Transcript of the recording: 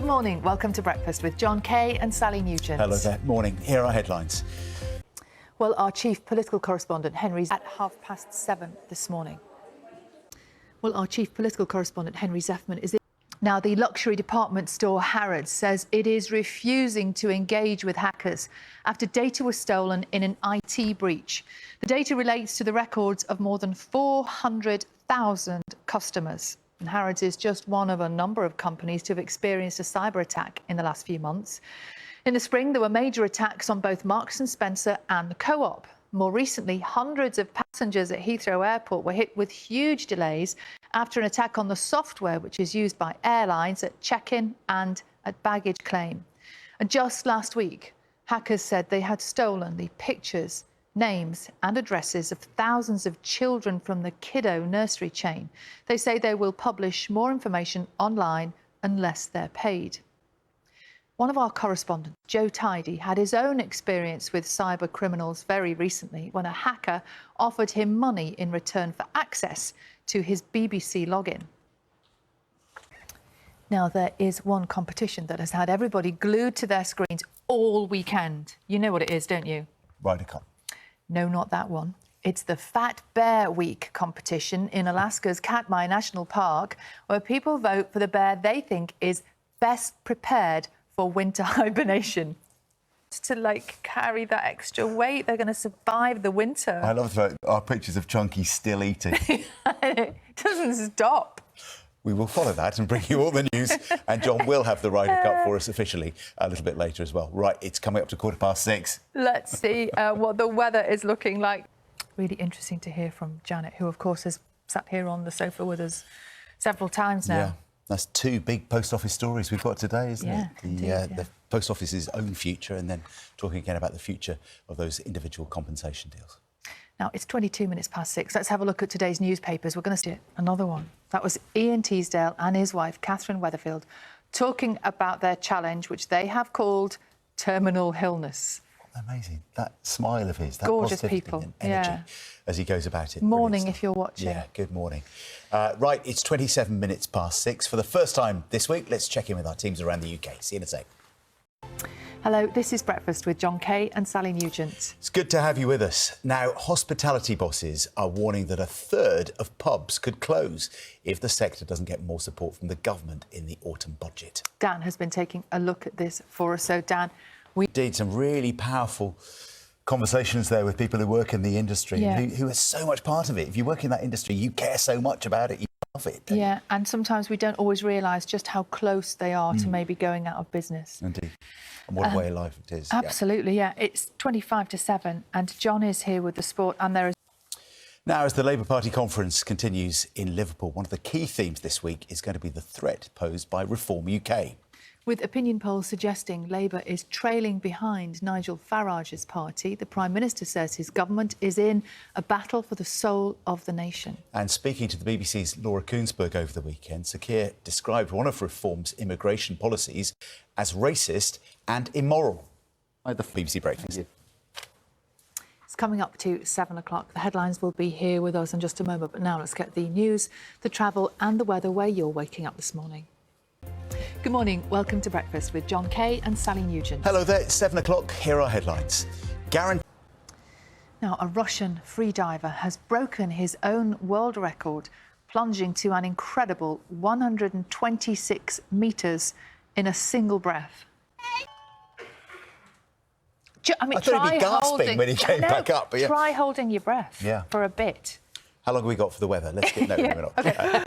Good morning. Welcome to Breakfast with John Kay and Sally Nugent. Hello there. Morning. Here are our headlines. Well, our chief political correspondent, Henry, at 7:30 this morning. Well, our chief political correspondent, Henry Zeffman, is in. Now, the luxury department store Harrods says it is refusing to engage with hackers after data was stolen in an IT breach. The data relates to the records of more than 400,000 customers. And Harrods is just one of a number of companies to have experienced a cyber attack in the last few months. In the spring, there were major attacks on both Marks and Spencer and the Co-op. More recently, hundreds of passengers at Heathrow Airport were hit with huge delays after an attack on the software which is used by airlines at check-in and at baggage claim. And just last week, hackers said they had stolen the pictures, names and addresses of thousands of children from the kiddo nursery chain. They say they will publish more information online unless they're paid. One of our correspondents, Joe Tidy, had his own experience with cyber criminals very recently when a hacker offered him money in return for access to his BBC login. Now, there is one competition that has had everybody glued to their screens all weekend. You know what it is, don't you? Ryder Cup. No, not that one. It's the Fat Bear Week competition in Alaska's Katmai National Park, where people vote for the bear they think is best prepared for winter hibernation. To carry that extra weight, they're going to survive the winter. I love our pictures of Chunky still eating. It doesn't stop. We will follow that and bring you all the news. And John will have the Ryder Cup for us officially a little bit later as well. Right, it's coming up to 6:15. Let's see what the weather is looking like. Really interesting to hear from Janet, who, of course, has sat here on the sofa with us several times now. Yeah, that's two big post office stories we've got today, isn't it? Indeed, the post office's own future, and then talking again about the future of those individual compensation deals. Now, it's 22 minutes past 6. Let's have a look at today's newspapers. We're going to see another one. That was Ian Teasdale and his wife, Catherine Weatherfield, talking about their challenge, which they have called terminal illness. Amazing. That smile of his, that gorgeous positivity people. and energy as he goes about it. Morning, if you're watching. Yeah, good morning. Right, it's 27 minutes past 6. For the first time this week, let's check in with our teams around the UK. See you in a sec. Hello, this is Breakfast with John Kay and Sally Nugent. It's good to have you with us. Now, hospitality bosses are warning that a third of pubs could close if the sector doesn't get more support from the government in the autumn budget. Dan has been taking a look at this for us. So, Dan, we did some really powerful conversations there with people who work in the industry, who are so much part of it. If you work in that industry, you care so much about it, you love it. Yeah, and sometimes we don't always realise just how close they are to maybe going out of business. Indeed. And what a way of life it is. Absolutely, yeah. It's 7:25, and John is here with the sport, and there is... Now, as the Labour Party conference continues in Liverpool, one of the key themes this week is going to be the threat posed by Reform UK. With opinion polls suggesting Labour is trailing behind Nigel Farage's party, the Prime Minister says his government is in a battle for the soul of the nation. And speaking to the BBC's Laura Koonsberg over the weekend, Sir Keir described one of Reform's immigration policies as racist and immoral. The BBC Breakfast. It's coming up to 7 o'clock. The headlines will be here with us in just a moment. But now let's get the news, the travel and the weather where you're waking up this morning. Good morning. Welcome to Breakfast with John Kay and Sally Nugent. Hello there. It's 7 o'clock. Here are headlines. Now, a Russian freediver has broken his own world record, plunging to an incredible 126 metres in a single breath. I mean, I thought he'd be gasping when he came back up. But try holding your breath for a bit. How long have we got for the weather? Let's get no. Okay.